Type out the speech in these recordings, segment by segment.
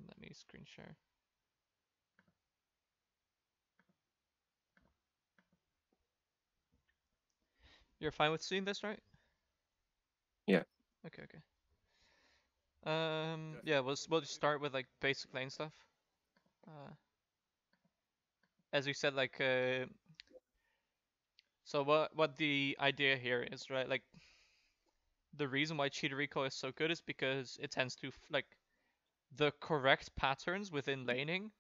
Let me screen share. You're fine with seeing this, right? Yeah. Okay, okay. Yeah, we'll just start with like basic lane stuff. Uh, as we said, like, so what the idea here is, right? Like, the reason why cheater recall is so good is because it tends to like the correct patterns within laning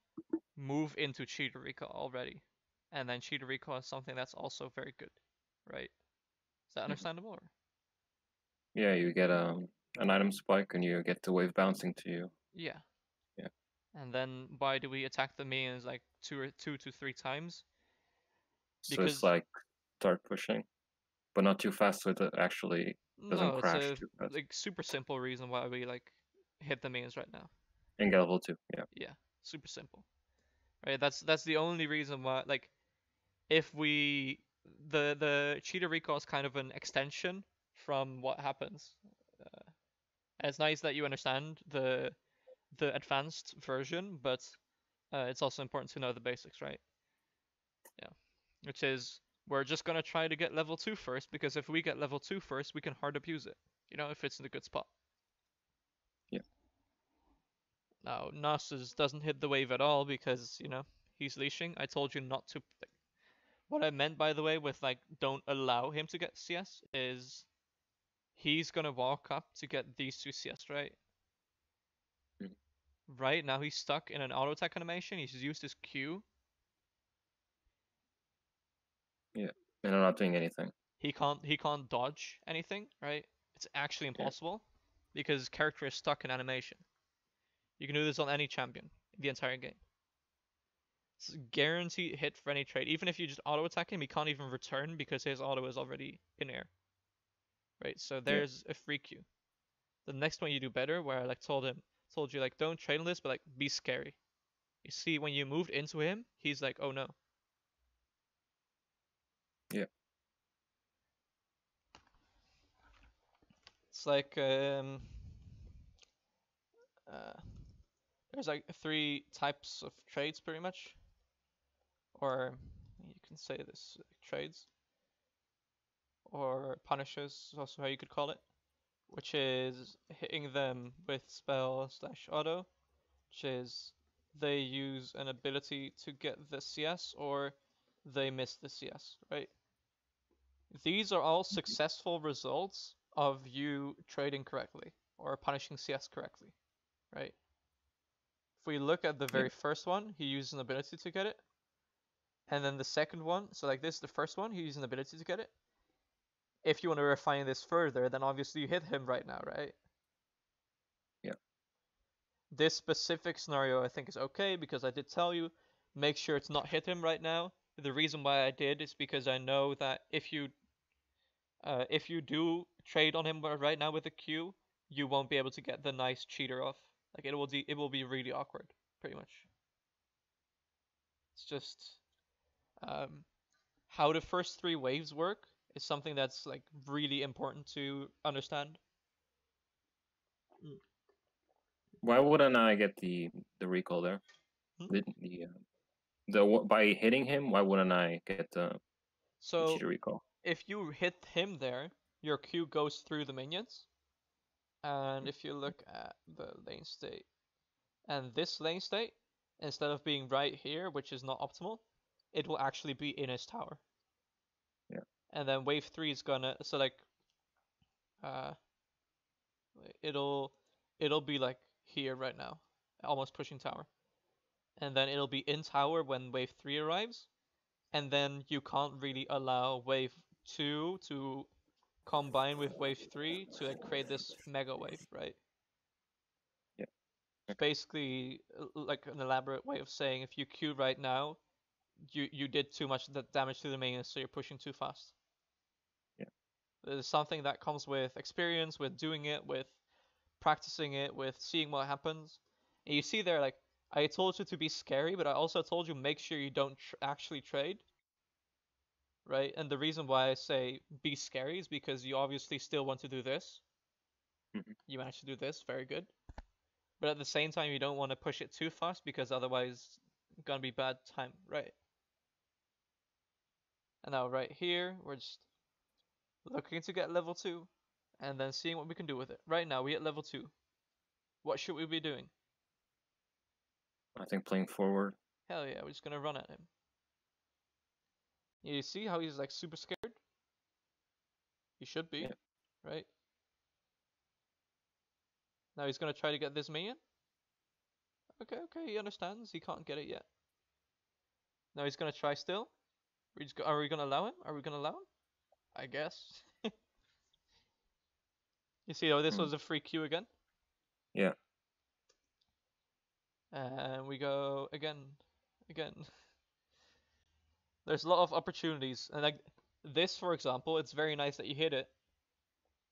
move into cheater recall already, and then cheater recall is something that's also very good, right? Is that Mhm. understandable? Or? Yeah, you get an item spike and you get the wave bouncing to you. Yeah. Yeah. And then why do we attack the minions like two to three times? So it's Because like start pushing, but not too fast so it actually doesn't no, it's crash a too fast. like super simple reason why we like hit the minions right now. And get level 2, yeah. Yeah, super simple. Right? That's the only reason why like if we the cheater recall is kind of an extension from what happens. Uh, and it's nice that you understand the advanced version, but it's also important to know the basics, right? Yeah. Which is we're just gonna try to get level 2 first, because if we get level 2 first, we can hard abuse it. You know, if it's in a good spot. Yeah. Now, Nasus doesn't hit the wave at all because, you know, he's leashing. I told you not to. Like, what I meant, by the way, with like, don't allow him to get CS is he's gonna walk up to get these two CS, right? Mhm. Right now he's stuck in an auto attack animation. He's used his Q. Yeah. And I'm not doing anything. He can't dodge anything, right? It's actually Yeah. impossible because his character is stuck in animation. You can do this on any champion in the entire game. It's a guaranteed hit for any trade. Even if you just auto attack him, he can't even return because his auto is already in air. Right? So Yeah. there's a free Q. The next one you do better, where I like told you like don't trade on this, but like be scary. You see when you moved into him, he's like, oh no. Yeah. It's like uh there's like three types of trades pretty much. Or you can say this trades. Or punishes is also how you could call it. Which is hitting them with spell slash auto, which is they use an ability to get the CS or they miss the CS, right? These are all successful results of you trading correctly or punishing CS correctly, right? If we look at the Yeah. very first one, he used an ability to get it. And then the second one, so like this is the first one, he used an ability to get it. If you want to refine this further, then obviously you hit him right now, right? Yeah. This specific scenario I think is okay because I did tell you, make sure it's not hit him right now. The reason why I did is because I know that if you do trade on him right now with a Q, you won't be able to get the nice cheater off. Like it will be really awkward, pretty much. It's just um, how the first three waves work is something that's like really important to understand. Why wouldn't I get the recall there? Hmm? The by hitting him, why wouldn't I get the So cheater recall? if you hit him there, your Q goes through the minions. And if you look at the lane state and this lane state, instead of being right here, which is not optimal, it will actually be in his tower. Yeah. And then wave 3 is gonna, so like, uh, it'll, it'll be like here right now, almost pushing tower. And then it'll be in tower when wave 3 arrives. And then you can't really allow wave 2 to combine with wave 3 to like create this mega wave, right? Yeah. It's Okay. basically like an elaborate way of saying if you Q right now, you did too much damage to the minions, so you're pushing too fast. Yeah. There's something that comes with experience, with doing it, with practicing it, with seeing what happens. And you see there, like, I told you to be scary, but I also told you make sure you don't actually trade, right? And the reason why I say be scary is because you obviously still want to do this. Hmm. You managed to do this, very good. But at the same time, you don't want to push it too fast because otherwise, it's gonna be bad time, right? And now right here, we're just looking to get level 2, and then seeing what we can do with it. Right now, we at level 2. What should we be doing? I think playing forward. Hell yeah, we're just gonna run at him. You see how he's like super scared? He should be, Yeah. right? Now he's gonna try to get this minion. Okay, okay, he understands. He can't get it yet. Now he's gonna try still. Are we gonna allow him? Are we gonna allow him? I guess. You see, oh, this Mm. was a free Q again. Yeah. And we go again, again. There's a lot of opportunities, and like this, for example, it's very nice that you hit it,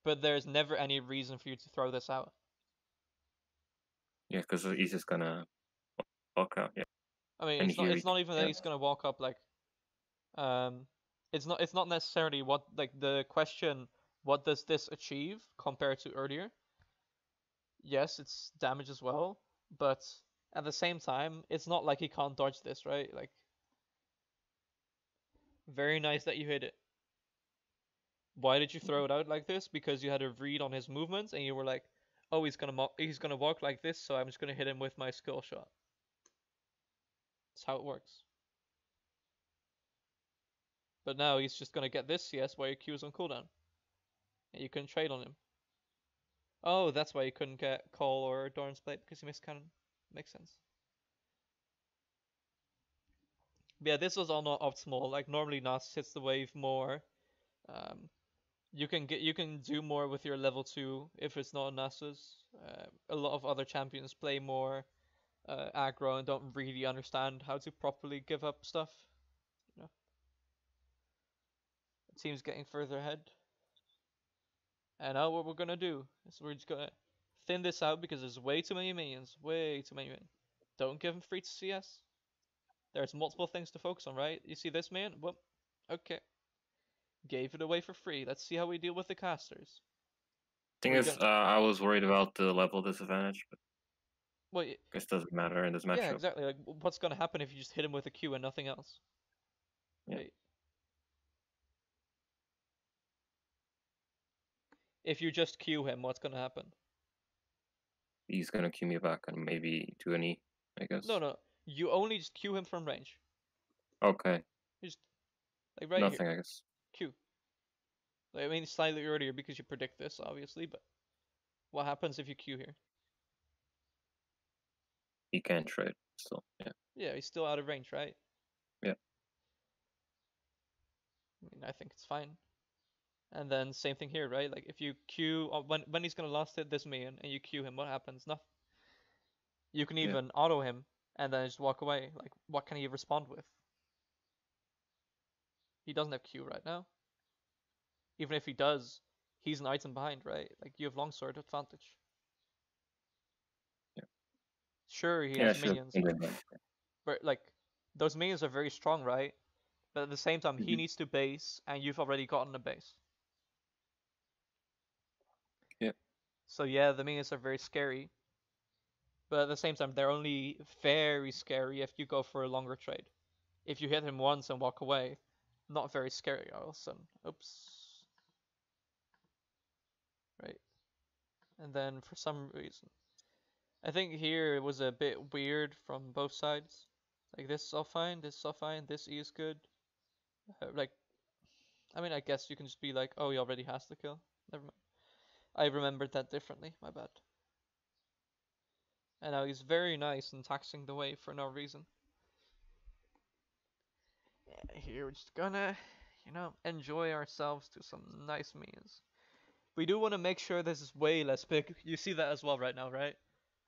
but there's never any reason for you to throw this out. Yeah, because he's just gonna walk out. Yeah. I mean, And it's not here it's he. not even that Yeah. he's gonna walk up like it's not necessarily what like the question what does this achieve compared to earlier. Yes, it's damage as well, but at the same time, it's not like he can't dodge this, right? Like very nice that you hit it. Why did you throw it out like this? Because you had a read on his movements and you were like, "Oh, he's gonna walk like this, so I'm just gonna hit him with my skill shot." That's how it works. But now he's just gonna get this CS while your Q is on cooldown, and you can trade on him. Oh, that's why you couldn't get Call or Doran's Blade because he missed cannon. Makes sense. But yeah, this was all not optimal. Like normally Nas hits the wave more. Um, you can do more with your level 2 if it's not Nasus. A lot of other champions play more aggro and don't really understand how to properly give up stuff. You know, the team's getting further ahead. And now what we're gonna do is we're just gonna thin this out because there's way too many minions. Way too many minions. Don't give him free to CS. There's multiple things to focus on, right? You see this man? Well, okay. Gave it away for free. Let's see how we deal with the casters. Thing We're is, gonna. I was worried about the level disadvantage, but Well, I guess it doesn't matter in this yeah, matchup. exactly. Like, what's gonna happen if you just hit him with a Q and nothing else? Yeah. Right? If you just Q him, what's gonna happen? He's gonna cue me back and maybe do an E, I No, guess. no. You only just Q him from range. Okay. You just like right here. Nothing, I guess. Q. Like, I mean, slightly earlier because you predict this, obviously, but what happens if you Q here? He can trade still. Yeah. Yeah, he's still out of range, right? Yeah. I mean, I think it's fine. And then same thing here, right? Like if you Q when he's gonna last hit this minion and you Q him, what happens? Nothing. You can Yeah. even auto him and then just walk away. Like what can he respond with? He doesn't have Q right now. Even if he does, he's an item behind, right? Like you have longsword advantage. Yeah. Sure, he Yeah, I has should have minions, been doing that. but like those minions are very strong, right? But at the same time, he Mhm. needs to base, and you've already gotten a base. Yeah. So yeah, the minions are very scary, but at the same time, they're only very scary if you go for a longer trade. If you hit him once and walk away, not very scary all of a sudden. Oops. Right. And then for some reason, I think here it was a bit weird from both sides. Like this is all fine, this is all fine, this E is good. Like, I mean, I guess you can just be like, oh, he already has the kill. Never mind. I remembered that differently. My bad. And now he's very nice and taxing the wave for no reason. Yeah, here we're just gonna, enjoy ourselves to some nice meals. We do want to make sure this is way less big. You see that as well right now, right?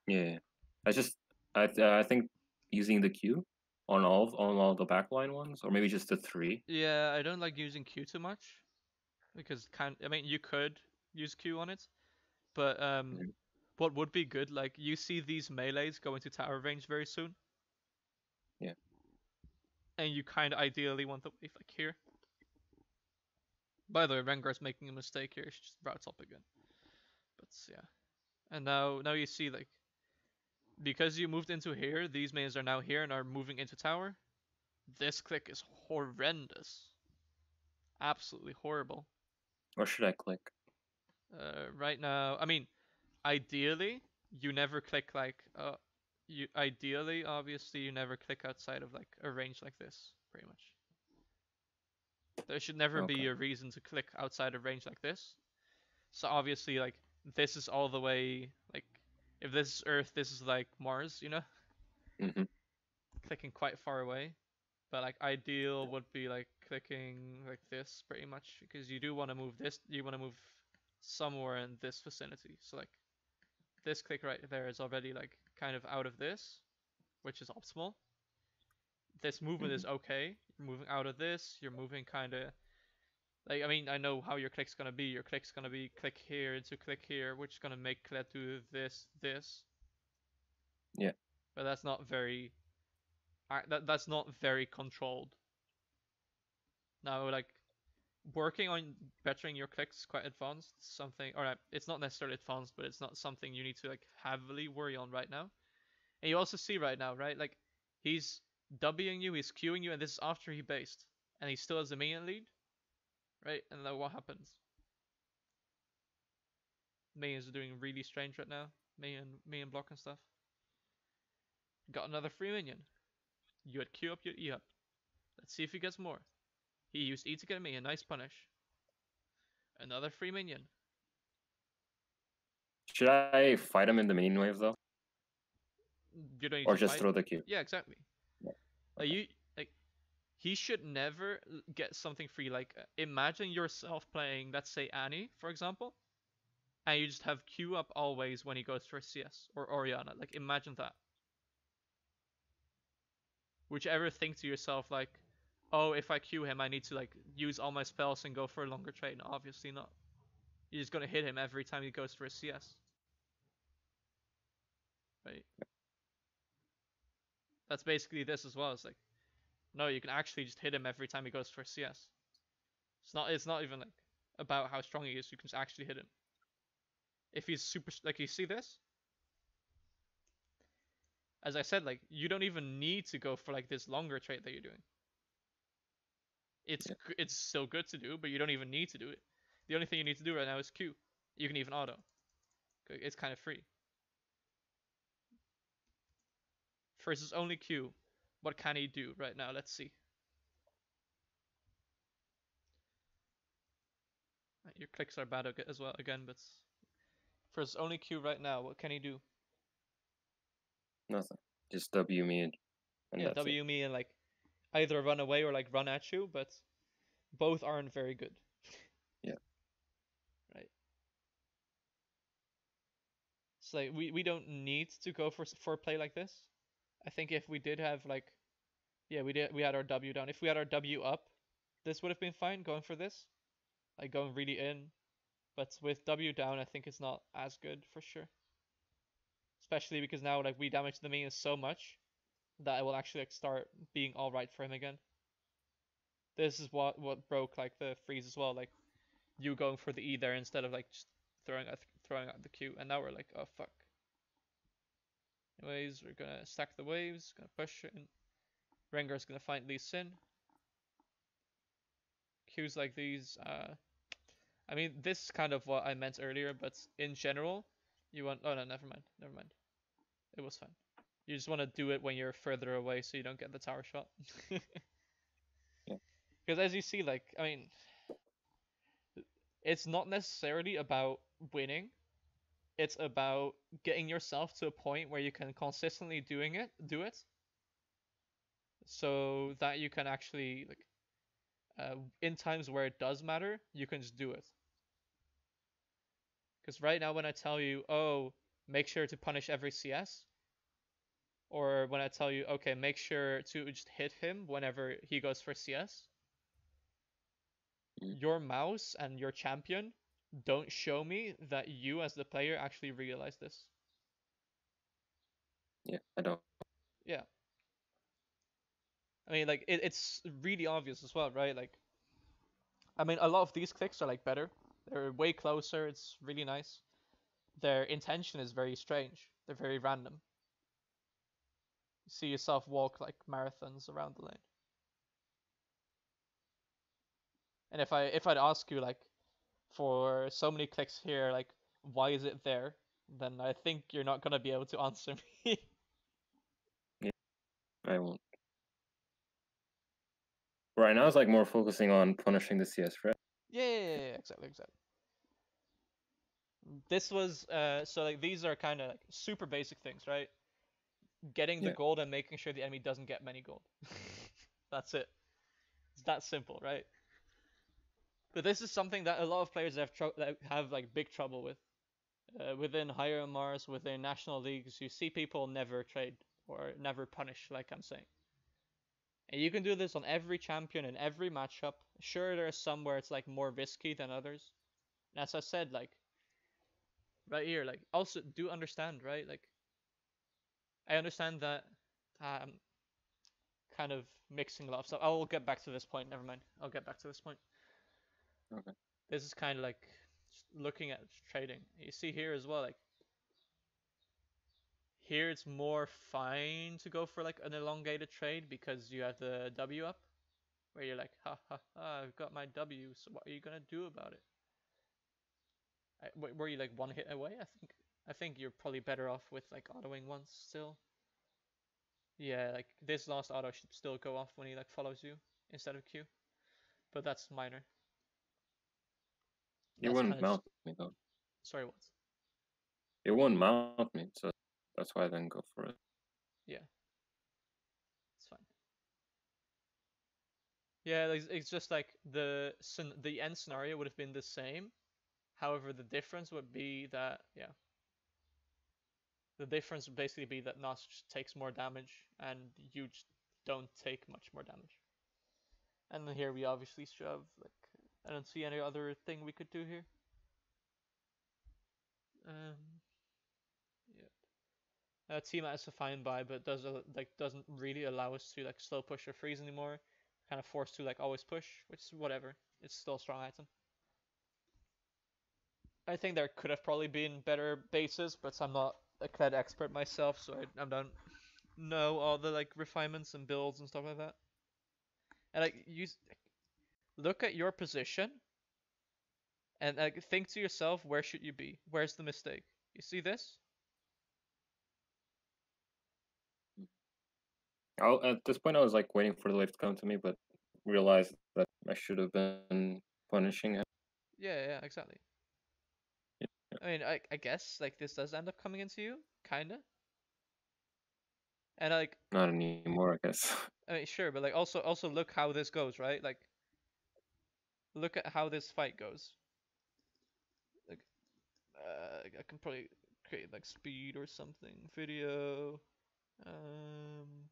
Yeah. I just I think using the Q on all the backline ones, or maybe just the three. Yeah, I don't like using Q too much because I mean you could use Q on it, but Mhm. what would be good, like you see these melees go into tower range very soon, Yeah. and you kind of ideally want the wave like here. By the way, Rengar's making a mistake here. She just routes up again. But yeah, and now you see like Because you moved into here, these minions are now here and are moving into tower. This click is horrendous. Absolutely horrible. Or should I click? Right now, I mean, ideally, you never click like you ideally, obviously, you never click outside of like a range like this, pretty much. There should never Okay. be a reason to click outside of range like this. So obviously, like this is all the way like if this is Earth, this is like Mars, you know, Mm-hmm. clicking quite far away. But like ideal would be like clicking like this pretty much because you do want to move this. You want to move somewhere in this vicinity. So like this click right there is already like kind of out of this, which is optimal. This movement Mm-hmm. is okay. You're moving out of this. You're moving kind of like I mean I know how your click's gonna be. Your click's gonna be click here into click here, which is gonna make kled do this. Yeah. But that's not very that's not very controlled. Now like working on bettering your clicks is quite advanced. Something or it's not necessarily advanced, but it's not something you need to like heavily worry on right now. And you also see right now, right? Like he's Wing you, he's queuing you, and this is after he based, and he still has the minion lead, right? And then what happens? Minions are doing really strange right now. Minion block and stuff. Got another free minion. You had Q up, you had E up. Let's see if he gets more. He used E to get me, a nice punish. Another free minion. Should I fight him in the minion wave though, You don't need or to just fight. throw the Q? Yeah, exactly. Yeah. Like Okay. you, like he should never get something free. Like imagine yourself playing, let's say Annie, for example, and you just have Q up always when he goes for CS or Oriana. Like imagine that. Would you ever think to yourself like, oh, if I Q him, I need to like use all my spells and go for a longer trade? No, obviously not. You're just gonna hit him every time he goes for a CS, right? That's basically this as well. It's like, no, you can actually just hit him every time he goes for a CS. It's not. It's not even like about how strong he is. You can just actually hit him. If he's super, like you see this, as I said, like you don't even need to go for like this longer trade that you're doing. It's Yeah. it's still good to do, but you don't even need to do it. The only thing you need to do right now is Q. You can even auto. It's kind of free. Versus only Q. What can he do right now? Let's see. Your clicks are bad as well again, but versus only Q right now, what can he do? Nothing. Just W me and Yeah, that's it. W me and like either run away or like run at you, but both aren't very good. Yeah. Right. So like, we don't need to go for a play like this. I think if we did have like yeah, we had our W down. If we had our W up, this would have been fine going for this. Like going really in. But with W down, I think it's not as good for sure. Especially because now like we damage the minions so much that it will actually like start being alright for him again. This is what broke like the freeze as well, like you going for the E there instead of like just throwing out the Q, and now we're like, oh fuck. Anyways, we're gonna stack the waves, gonna push it in. Rengar's gonna find Lee Sin. Qs like these, I mean, this is kind of what I meant earlier, but in general, you want. Oh no, never mind, never mind. It was fine. You just want to do it when you're further away, so you don't get the tower shot. Yeah. Because as you see, like, I mean, it's not necessarily about winning. It's about getting yourself to a point where you can consistently do it, so that you can actually like, in times where it does matter, you can just do it. Because right now, when I tell you, oh, make sure to punish every CS, or when I tell you, okay, make sure to just hit him whenever he goes for CS, Mm. your mouse and your champion don't show me that you as the player actually realize this. Yeah. I don't. Yeah. I mean, like, it's really obvious as well, right? Like, I mean, a lot of these clicks are, like, better. They're way closer. It's really nice. Their intention is very strange. They're very random. You see yourself walk like marathons around the lane. And if I'd ask you like for so many clicks here, like why is it there? Then I think you're not gonna be able to answer me. Yeah, I won't. Right now, it's like more focusing on punishing the CS, right? Yeah, exactly, exactly. This was so like these are kind of like super basic things, right? Getting the Yeah. gold and making sure the enemy doesn't get many gold. That's it. It's that simple, right? But this is something that a lot of players that have like big trouble with. Within higher MRs, within national leagues, you see people never trade or never punish, like I'm saying. And you can do this on every champion in every matchup. Sure, there's some where it's like more risky than others. And as I said, like right here, like also do understand, right? Like I understand that I'm kind of mixing a lot of stuff. I will get back to this point. Never mind. I'll get back to this point. Okay. This is kind of like looking at trading. You see here as well, like here it's more fine to go for like an elongated trade because you have the W up, where you're like, ha ha ha, I've got my W, so what are you gonna do about it? Were you like one hit away? I think you're probably better off with like autoing once still. Yeah, like this last auto should still go off when he like follows you instead of Q, but that's minor. It That's kind wouldn't of just mount me though. sorry what? It wouldn't mount me, so that's why I didn't go for it. Yeah, it's fine. Yeah, it's just like the end scenario would have been the same. However, the difference would be that yeah, the difference would basically be that Nas just takes more damage and you just don't take much more damage. And then here we obviously shove like I don't see any other thing we could do here. Um, yeah. Team is a fine buy, but doesn't really allow us to like slow push or freeze anymore. Kind of forced to like always push, which is whatever. It's still a strong item. I think there could have probably been better bases, but I'm not a kled expert myself, so I don't know all the like refinements and builds and stuff like that. And like you look at your position and like think to yourself, where should you be? Where's the mistake? You see this? At this point, I was like waiting for the wave to come to me, but realized that I should have been punishing him. Yeah, exactly. Yeah, I mean, I guess like this does end up coming into you, kinda. And like, not anymore, I guess. I mean, sure, but like also look how this goes, right? Like, look at how this fight goes. Like, I can probably create like speed or something. Video. Um.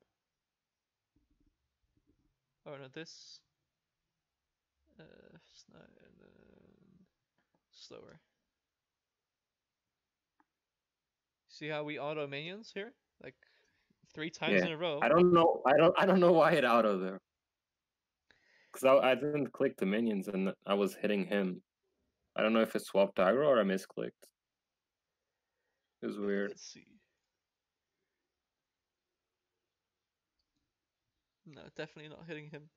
Oh no, this. Slower. See how we auto minions here? Like 3 times Yeah, in a row. I don't know. I don't know why it auto there. Because I didn't click the minions and I was hitting him. I don't know if it swapped aggro or I misclicked. It was weird. Let's see. No, definitely not hitting him.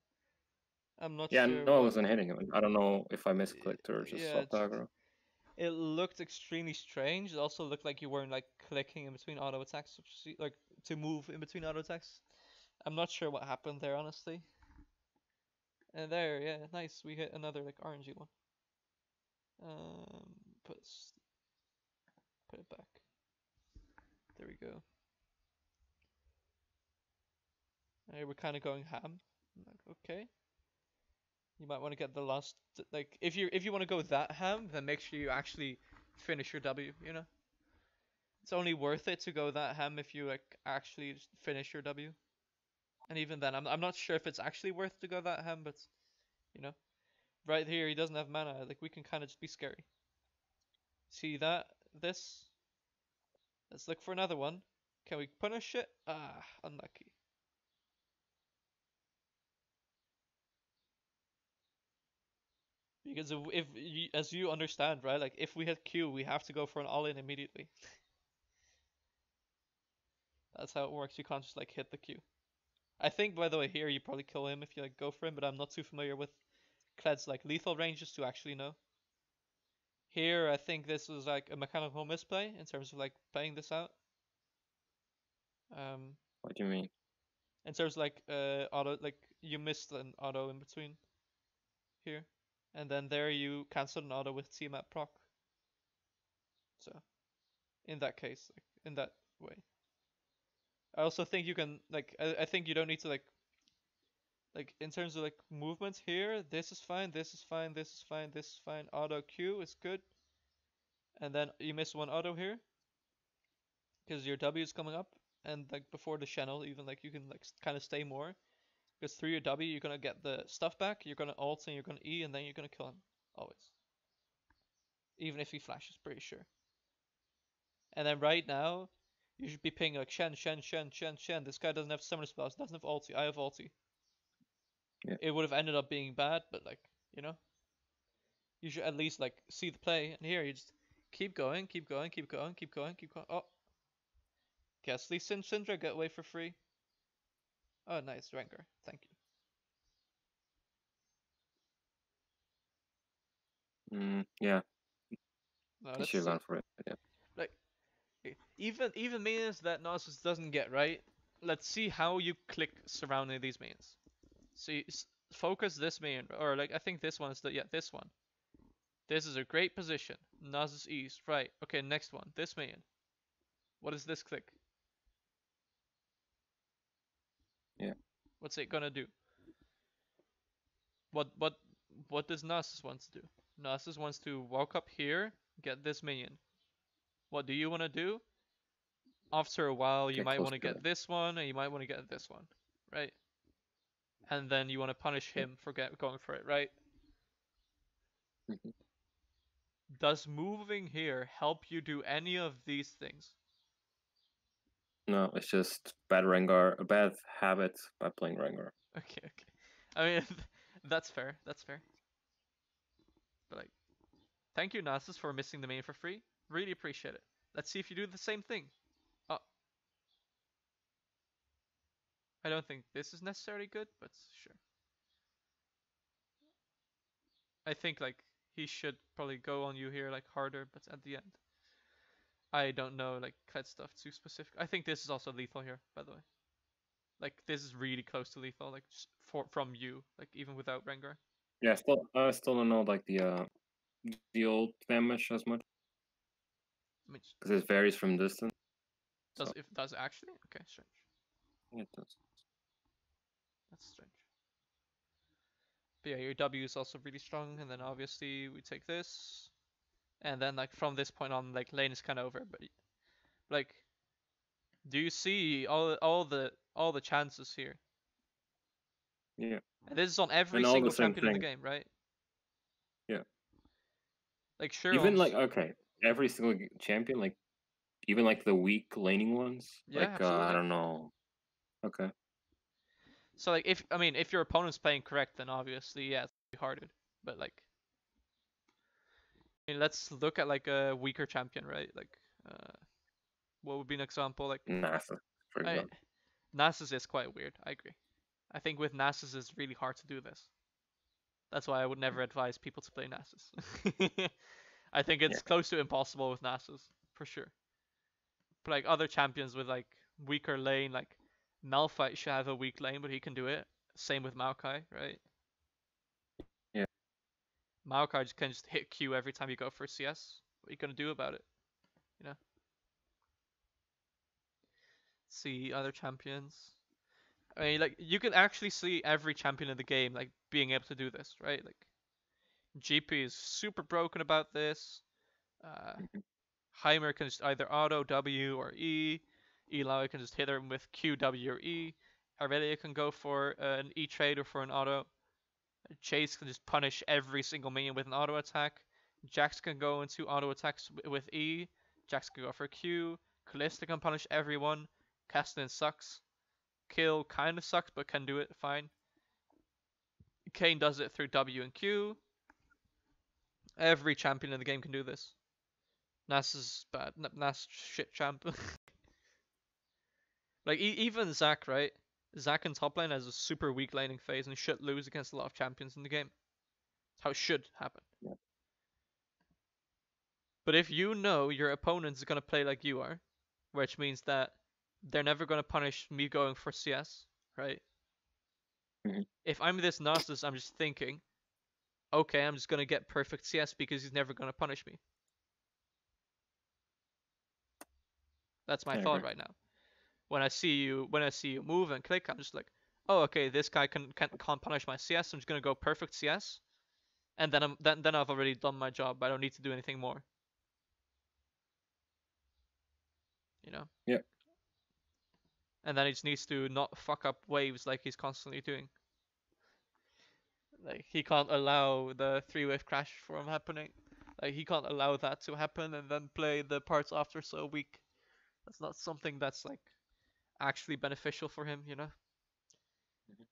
I'm not Yeah, sure no, I what. wasn't hitting him. I don't know if I misclicked or just Yeah, swapped aggro. it looked extremely strange. It also looked like you weren't like clicking in between auto attacks, like to move in between auto attacks. I'm not sure what happened there, honestly. And there, yeah, nice. We hit another like RNG one. Um, put put it back. There we go. And we're kind of going ham. Like, okay. You might want to get the last like if you want to go that ham, then make sure you actually finish your W. You know, it's only worth it to go that ham if you like actually just finish your W. And even then, I'm not sure if it's actually worth to go that ham, but you know, right here he doesn't have mana. Like we can kind of just be scary. See that? This? Let's look for another one. Can we punish it? Ah, unlucky. Because if you, as you understand, right? Like if we hit Q, we have to go for an all-in immediately. That's how it works. You can't just like hit the Q. I think, by the way, here you probably kill him if you like go for him, but I'm not too familiar with Kled's like lethal ranges to actually know. Here, I think this was like a mechanical misplay in terms of like playing this out. Um, What do you mean? in terms of like auto, like you missed an auto in between here, and then there you cancelled an auto with T-map proc. So in that case, like in that way, I also think you can like I think you don't need to like in terms of like movements here. This is fine. This is fine. This is fine. This is fine. Auto Q is good, and then you miss one auto here because your W is coming up, and like before the channel, even like you can like kind of stay more because through your W you're gonna get the stuff back. You're gonna ult and you're gonna E, and then you're gonna kill him always, even if he flashes. Pretty sure. And then right now, you should be pinging like Shen, Shen, Shen, Shen, Shen. This guy doesn't have summoner spells, doesn't have ulti. I have ulti. Yeah. It would have ended up being bad, but like, you know, you should at least like see the play. And here you just keep going, keep going, keep going, keep going, keep going. Oh, Ghastly Syndra get away for free. Oh, nice, Rengar. Thank Mm, yeah. you. No, You let's should have see. gone for it. Yeah. Like, even minions that Gnosis doesn't get right. Let's see how you click surrounding these minions. See, focus this minion, or like I think this one is the yeah this one. This is a great position. Nasus East, right? Okay, next one. This minion. What is this click? Yeah. What's it gonna do? What does Nasus want to do? Nasus wants to walk up here, get this minion. What do you want to do? After a while, you Get might close want to to get it. this one, and you might want to get this one, right? And then you want to punish Yeah. him for going for it, right? Mhm. Does moving here help you do any of these things? No, it's just bad Rengar, a bad habit by playing Rengar. Okay, okay. I mean, that's fair. That's fair. But like, thank you, Nasus, for missing the main for free. Really appreciate it. Let's see if you do the same thing. Oh, I don't think this is necessarily good, but sure. I think like he should probably go on you here like harder, but at the end, I don't know like cut stuff too specific. I think this is also lethal here, by the way. Like this is really close to lethal, like from you, like even without Rengar. Yeah, I still don't know like the old damage as much I mean, because it varies from distance. So does actually? Okay, strange. yeah, it does. That's strange. But yeah, your W is also really strong, and then obviously we take this, and then like from this point on, like lane is kind of over. But like, do you see all the chances here? Yeah, And this is on every and all the single same champion in the thing. game, right? Yeah, Like sure even on like okay, every single champion, like even like the weak laning ones, yeah, like I absolutely. don't know. Okay, So like if your opponent's playing correct, then obviously yeah, it's gonna be harder. But like, I mean, let's look at like a weaker champion, right? Like, uh, what would be an example? Like, NASA, for I example. Nasus is quite weird. I agree. I think with Nasus it's really hard to do this. That's why I would never advise people to play Nasus. I think Yeah, it's close to impossible with Nasus for sure. But like other champions with like weaker lane, like Malphite should have a weak lane, but he can do it. Same with Maokai, right? yeah, Maokai just can just hit Q every time you go for CS. What are you gonna do about it? You know? See other champions. I mean, like you can actually see every champion in the game like being able to do this, right? Like GP is super broken about this. Uh, mhm, Heimer can just either auto W or E. Eli can just hit him with Q, W, or E. Aurelia can go for an E trade or for an auto. Chase can just punish every single minion with an auto attack. Jax can go into auto attacks with E. Jax can go for Q. Kalista can punish everyone. Castlin sucks. Kill kind of sucks, but can do it fine. Kane does it through W and Q. Every champion in the game can do this. Nas is bad. Nas shit champ. Like even Zac, right? Zac in top lane has a super weak laning phase and should lose against a lot of champions in the game. That's how it should happen. Yeah. But if you know your opponent is gonna play like you are, which means that they're never gonna punish me going for CS, right? Mhm. If I'm this narcissist, I'm just thinking, okay, I'm just gonna get perfect CS because he's never gonna punish me. That's my I thought agree. right now. When I see you move and click, I'm just like, oh, okay, this guy can't punish my CS. I'm just gonna go perfect CS, and then I've already done my job. I don't need to do anything more. You know. Yeah. And then he just needs to not fuck up waves like he's constantly doing. Like he can't allow the 3-wave crash from happening. Like he can't allow that to happen and then play the parts after so weak. That's not something that's like actually beneficial for him, you know? Mhm.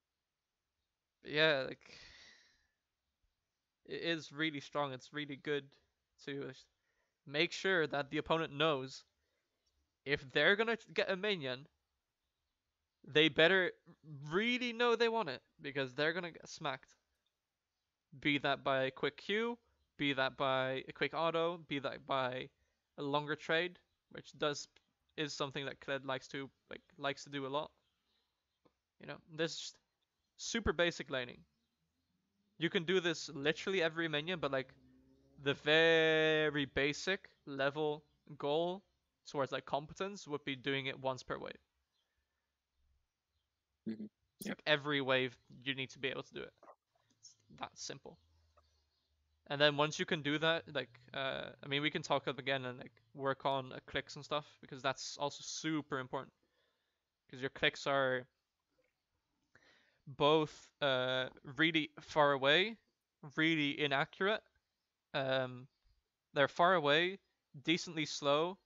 But yeah, like it is really strong. It's really good to make sure that the opponent knows if they're gonna get a minion, they better really know they want it because they're gonna get smacked. Be that by a quick Q, be that by a quick auto, be that by a longer trade, which does is something that kled likes to do a lot. You know, this super basic laning. You can do this literally every minion, but like the very basic level goal towards like competence would be doing it once per wave. Mhm. It's Yeah. like every wave you need to be able to do it. It's that simple. And then once you can do that, like, I mean, we can talk up again and like work on clicks and stuff because that's also super important. Because your clicks are both really far away, really inaccurate. Um, they're far away, decently slow,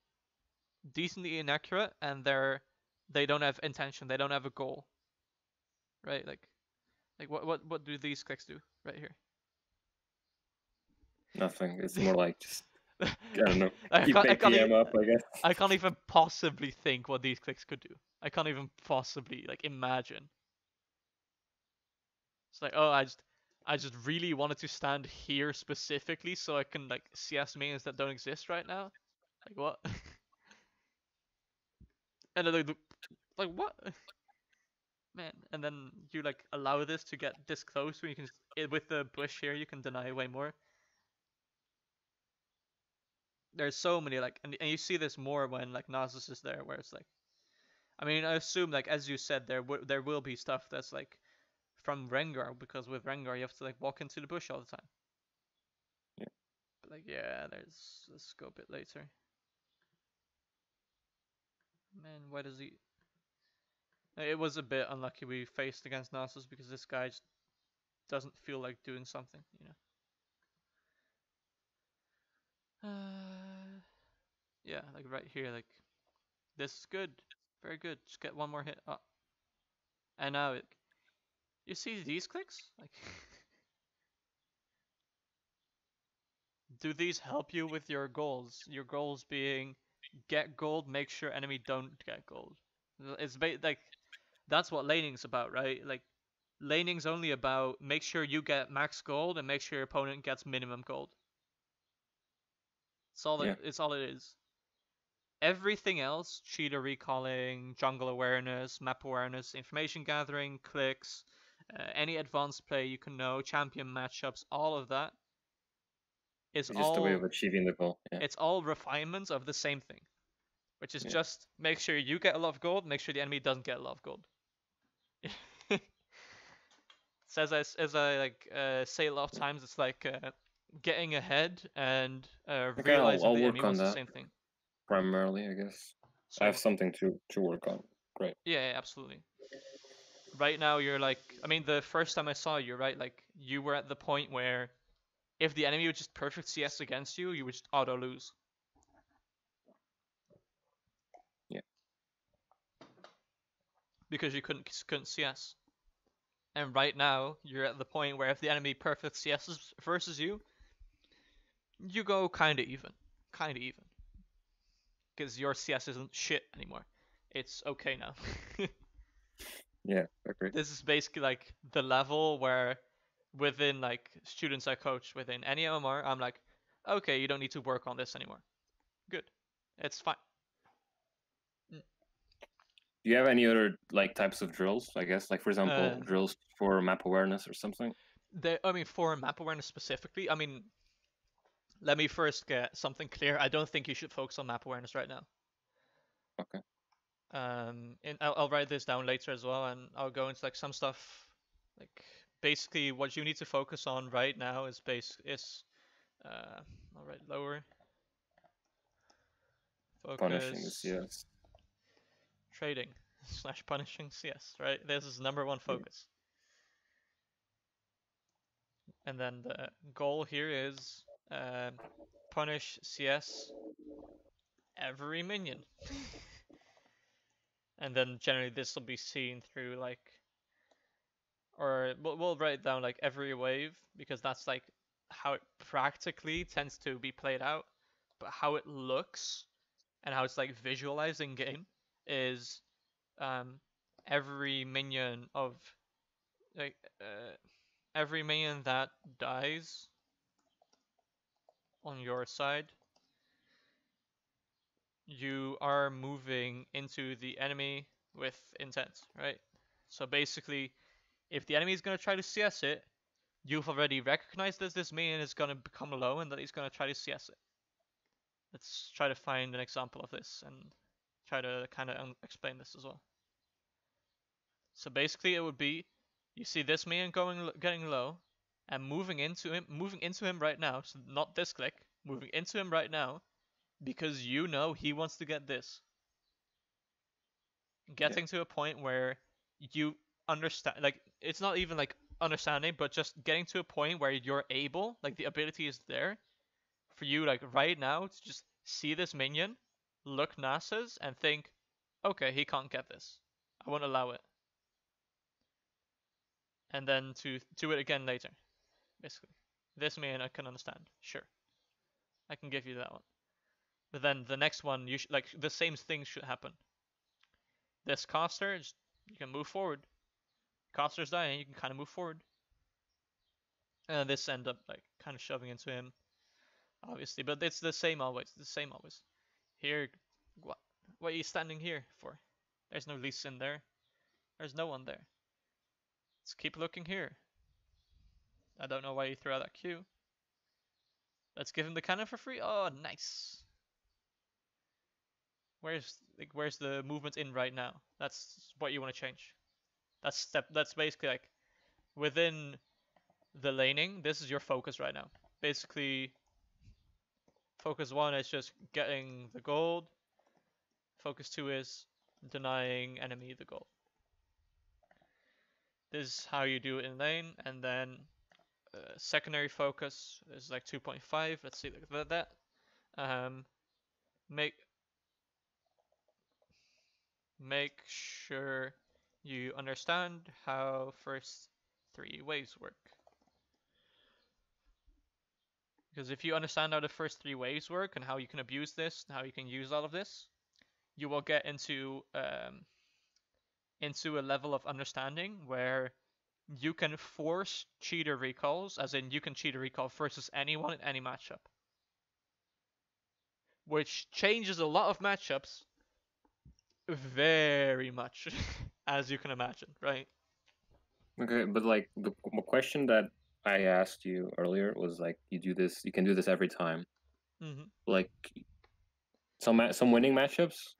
decently inaccurate, and they don't have intention. They don't have a goal, right? Like what do these clicks do right here? Nothing. It's more like just I don't know. I Keep can't, I can't, APM up, I guess. I can't even possibly think what these clicks could do. I can't even possibly like imagine. It's like, oh, I just really wanted to stand here specifically so I can like CS minions that don't exist right now. Like what? And then like what? Man, and then you like allow this to get this close when you can with the bush here you can deny way more. There's so many like and you see this more when like Nasus is there where it's like I mean I assume like as you said there will be stuff that's like from Rengar because with Rengar you have to like walk into the bush all the time. Yeah. But like yeah, let's go a bit later. Man, why does he? It was a bit unlucky we faced against Nasus because this guy just doesn't feel like doing something, you know. Yeah, like right here, like this is good, very good. Just get one more hit. Oh, and now you see these clicks? Like, do these help you with your goals? Your goals being get gold, make sure enemy don't get gold. It's like that's what laning's about, right? Like laning's only about make sure you get max gold and make sure your opponent gets minimum gold. Yeah. It's all it is. Everything else, cheater recalling, jungle awareness, map awareness, information gathering, clicks, any advanced play you can know, champion matchups, all of that is It's just a way of all achieving the goal. Yeah. it's all refinements of the same thing, which is Yeah. just make sure you get a lot of gold, make sure the enemy doesn't get a lot of gold. So as I like say a lot of times, it's like getting ahead and Okay, realizing I'll the enemy work on wants the that same thing. primarily, I guess. I have So something to work on. Great. yeah, absolutely. Right now you're like, I mean, the first time I saw you, right, like you were at the point where if the enemy would just perfect CS against you, you would just auto lose Yeah. because you couldn't CS. And right now you're at the point where if the enemy perfect CS versus you, you go kind of even because your CS isn't shit anymore. it's okay now. Yeah, agree. This is basically like the level where within like students I coach within any MMR, I'm like, okay, you don't need to work on this anymore. Good. It's fine. Do you have any other like types of drills? I guess, like for example, Um, drills for map awareness or something. I mean, for map awareness specifically, I mean, let me first get something clear. I don't think you should focus on map awareness right now. Okay. And I'll write this down later as well, and I'll go into like some stuff. Like basically, what you need to focus on right now I'll write lower Punishing the focus CS. trading slash punishing CS. Right, this is number one Yeah. focus. And then the goal here is punish CS every minion. And then generally this will be seen through like, or we'll write down like every wave because that's like how it practically tends to be played out. But how it looks and how it's like visualized in game is um, every minion of like every minion that dies on your side, you are moving into the enemy with intent, right? So basically, if the enemy is going to try to CS it, you've already recognized that this minion is going to become low and that he's going to try to CS it. Let's try to find an example of this and try to kind of explain this as well. So basically, it would be you see this minion getting low, and moving into him right now. So not this click, moving into him right now because you know he wants to get this. Yeah. Getting to a point where you understand, like it's not even like understanding, but just getting to a point where you're able, like the ability is there for you, like right now, to just see this minion, look Nasa's, and think, okay, he can't get this. I won't allow it. And then to do it again later, basically. This minion I can understand. Sure. I can give you that one. But then the next one, like the same thing should happen. This caster, you can move forward. Caster's dying, you can kind of move forward. And this end up like kind of shoving into him, obviously. But it's the same always. The same always. Here, what are you standing here for? There's no Lee Sin there. There's no one there. Let's keep looking here. I don't know why you threw out that Q. Let's give him the cannon for free. Oh, nice. Where's the movement in right now? That's what you want to change. That's basically like within the laning. This is your focus right now. Basically, focus one is just getting the gold. Focus two is denying enemy the gold. This is how you do it in lane, and then secondary focus is like 2.5. Let's see that. Um, make make sure you understand how first three waves work. Because if you understand how the first three waves work and how you can abuse this and how you can use all of this, you will get into a level of understanding where you can force cheater recalls, as in you can cheater recall versus anyone in any matchup, which changes a lot of matchups very much, as you can imagine, right? Okay, but like the question that I asked you earlier was like, you can do this every time. Mm-hmm. Like some winning matchups,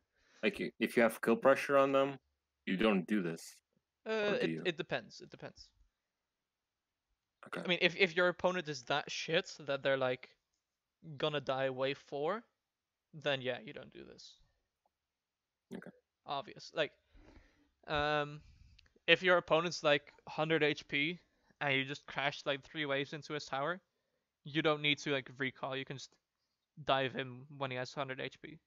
like if you have kill pressure on them, you don't do this, or do It you? it depends. It depends. Okay. I mean, if your opponent is that shit that they're like gonna die wave 4, then yeah, you don't do this. Okay. Obvious. Like, um, if your opponent's like 100 HP and you just crashed like 3 waves into his tower, you don't need to like recall. You can just dive him when he has 100 HP.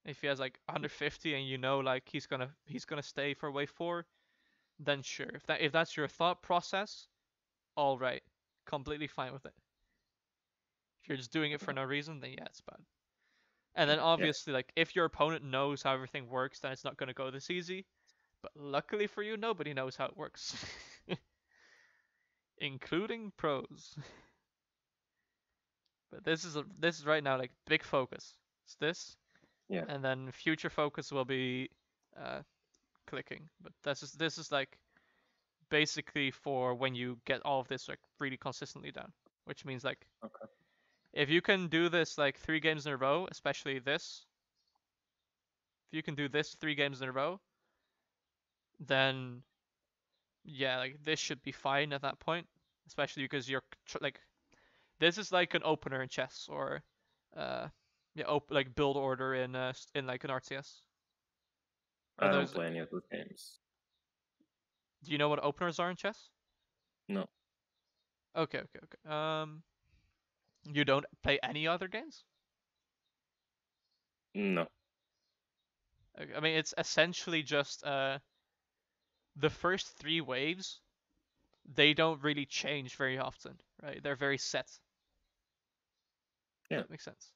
If he has like 150 and you know like he's gonna stay for wave 4, then sure. If that's your thought process, all right, completely fine with it. If you're just doing it for Okay. no reason, then yeah, it's bad. And then Yeah. obviously, like if your opponent knows how everything works, then it's not gonna go this easy. But luckily for you, nobody knows how it works, including pros. But this is right now like big focus. It's this, Yeah. and then future focus will be uh, clicking. But this is like basically for when you get all of this like really consistently down, which means like Okay. if you can do this like 3 games in a row, especially this, if you can do this 3 games in a row, then yeah, like this should be fine at that point, especially because you're like this is like an opener in chess or uh yeah, like build order in like an RTS. Are I don't those play any of those games. Do you know what openers are in chess? No. Okay. You don't play any other games? No. Okay, I mean it's essentially just the first 3 waves, they don't really change very often, right? They're very set. Yeah. That makes sense.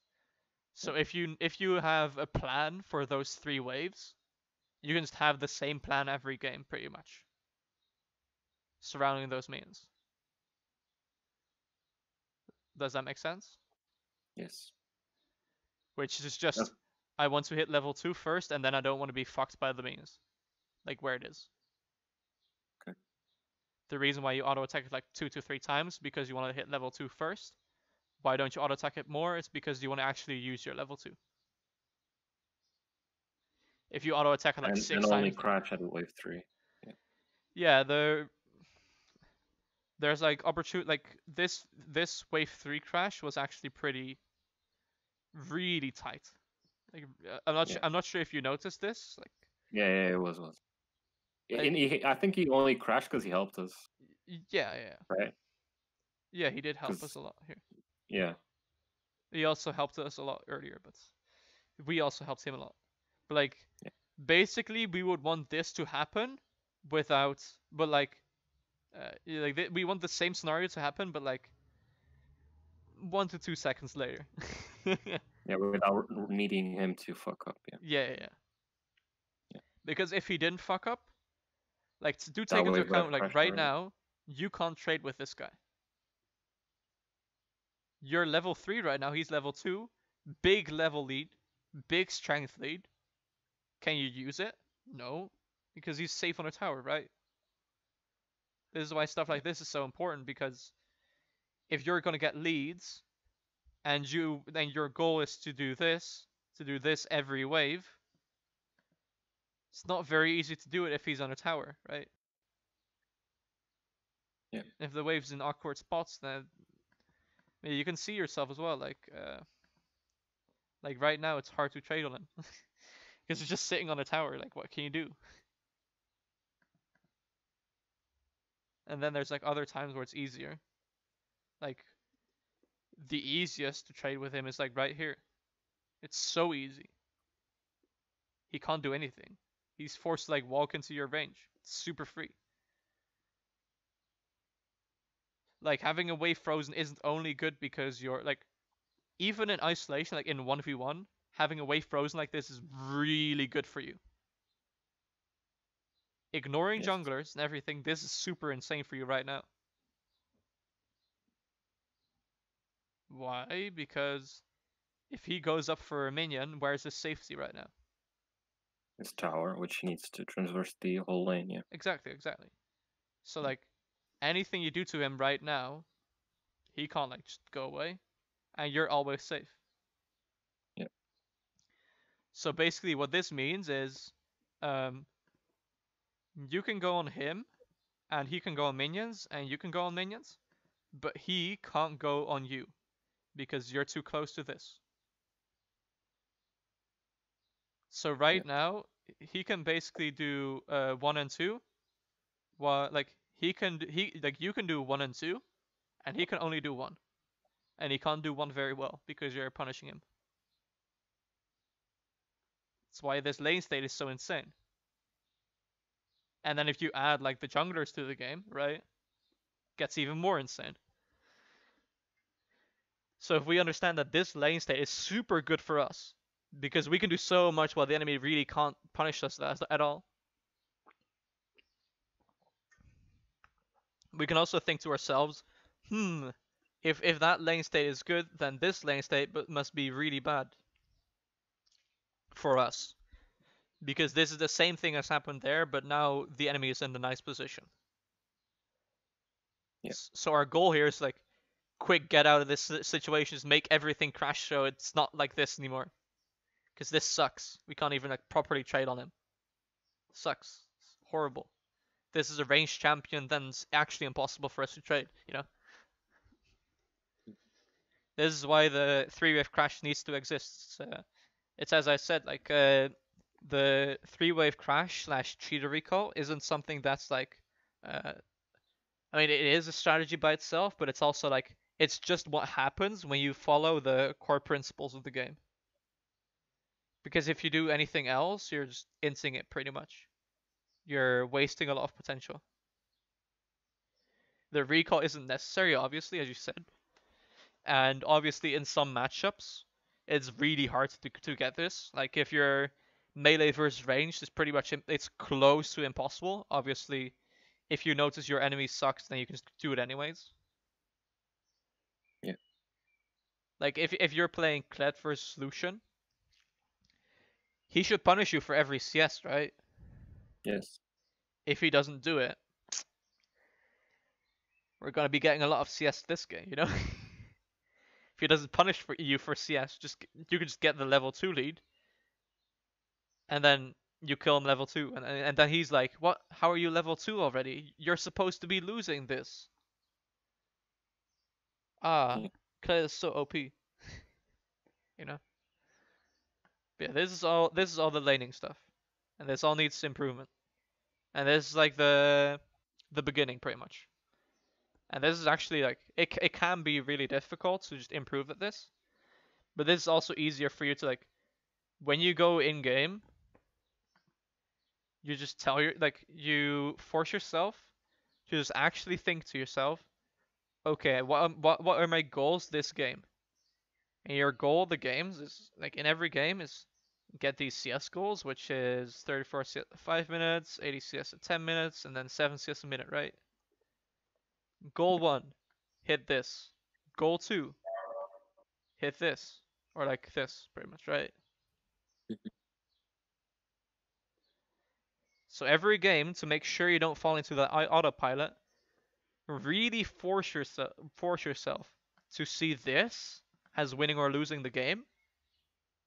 Yeah. So if you have a plan for those 3 waves, you can just have the same plan every game pretty much surrounding those minions. Does that make sense? Yes. Which is That's just I want to hit level 2 first, and then I don't want to be fucked by the minions, like where it is. okay. The reason why you auto attack it like 2 to 3 times because you want to hit level 2 first. Why don't you auto attack it more? It's because you want to actually use your level 2. If you auto attack it like And six only times, crash at wave 3. Yeah. yeah, there's like opportunity like this wave 3 crash was actually pretty really tight. Like Yeah. I'm not sure if you noticed this. Yeah, it was. Like I think he only crashed because he helped us, yeah. right? Yeah, he did help us Because a lot here. yeah, He also helped us a lot earlier, but we also helped him a lot. But like yeah, basically we would want this to happen without but we want the same scenario to happen but like 1 to 2 seconds later. yeah, yeah, without needing him to fuck up. Yeah, yeah. yeah. Because if he didn't fuck up, like do That take into wave would have account like crashed right already. now you can't trade with this guy. You're level 3 right now, he's level 2. Big level lead, big strength lead. Can you use it? No, because he's safe on a tower, right? This is why stuff Yeah, like this is so important because if you're going to get leads and your goal is to do this every wave, it's not very easy to do it if he's on a tower, right? yeah, If the wave's in awkward spots, then you can see yourself as well. Like right now, it's hard to trade on him because he's just sitting on a tower. Like, what can you do? And then there's like other times where it's easier. Like the easiest to trade with him is like right here. It's so easy. He can't do anything. He's forced to like walk into your range. It's super free. Like having a wave frozen isn't only good because you're like even in isolation, like in 1v1, having a wave frozen like this is really good for you. Ignoring yes, junglers and everything, this is super insane for you right now. Why? Because if he goes up for a minion, where's his safety right now? this tower, which needs to traverse the whole lane. Yeah, Exactly. So like anything you do to him right now, he can't like just go away, and you're always safe. yeah, So basically, what this means is, um, you can go on him, and he can go on minions, and you can go on minions, but he can't go on you because you're too close to this. So yeah, right now, he can basically do 1 and 2. While like you can do 1 and 2, and he can only do 1, and he can't do 1 very well because you're punishing him. That's why this lane state is so insane. And then if you add like the junglers to the game, right, gets even more insane. So if we understand that this lane state is super good for us, because we can do so much while the enemy really can't punish us at all. We can also think to ourselves, if that lane state is good, then this lane state must be really bad for us. Because this is the same thing as happened there, but now the enemy is in the nice position. Yeah. So our goal here is like, quick get out of this situation, just make everything crash so it's not like this anymore. Because this sucks. We can't even like properly trade on him. Sucks. It's horrible. This is a ranged champion, then it's actually impossible for us to trade, you know? This is why the 3-wave crash needs to exist. It's as I said, like, the 3-wave crash slash cheater recall isn't something that's like, I mean, it is a strategy by itself, but it's also like, it's just what happens when you follow the core principles of the game. Because if you do anything else, you're just inting it pretty much. You're wasting a lot of potential. The recall isn't necessary, obviously, as you said. And obviously, in some matchups, it's really hard to get this. Like, if you're melee versus ranged, it's close to impossible. Obviously, if you notice your enemy sucks, then you can just do it anyways. Yeah. Like, if you're playing kled versus Lucian, he should punish you for every CS, right? Yes. If he doesn't do it, we're gonna be getting a lot of CS this game, you know? If he doesn't punish you for CS, you can just get the level 2 lead, and then you kill him level 2, and then he's like, what? How are you level 2 already? You're supposed to be losing this. Yeah. Clay is so OP, you know? But yeah, this is all the laning stuff, and this all needs improvement. And this is like the beginning, pretty much. And this is actually like, it can be really difficult to just improve at this, but this is also easier for you to like, when you go in game, you just you force yourself to just actually think to yourself, okay, what are my goals this game? And your goal the games is like, in every game is get these CS goals, which is 34 CS at 5 minutes, 80 CS at 10 minutes, and then 7 CS a minute, right? Goal 1, hit this. Goal 2, hit this. Or like this, pretty much, right? So every game, to make sure you don't fall into the autopilot, really force yourself to see this as winning or losing the game,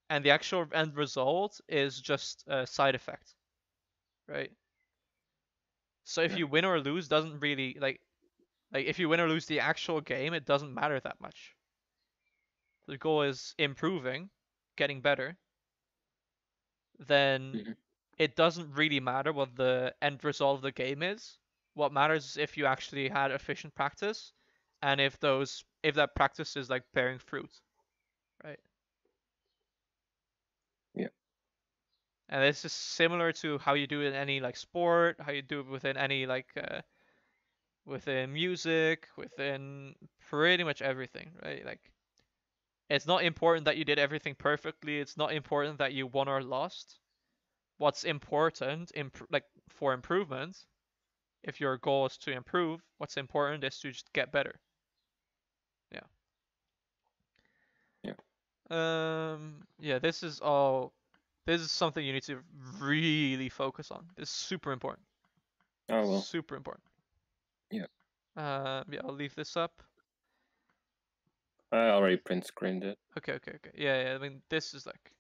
and the actual end result is just a side effect, right? So if Yeah. you win or lose, doesn't really like if you win or lose the actual game, it doesn't matter that much. The goal is improving, getting better. Then Mhm. it doesn't really matter what the end result of the game is. What matters is if you actually had efficient practice, and if that practice is like bearing fruit, right? Yeah. And this is similar to how you do it in any like sport, how you do it within any like within music, within pretty much everything, right? Like, it's not important that you did everything perfectly. It's not important that you won or lost. What's important, like for improvement, if your goal is to improve, what's important is to just get better. Yeah. Yeah. Yeah. This is all. This is something you need to really focus on. It's super important. Oh well. Super important. Yeah. Yeah. I'll leave this up. I already print screened it. Okay. Okay. Okay. Yeah. Yeah. I mean, this is like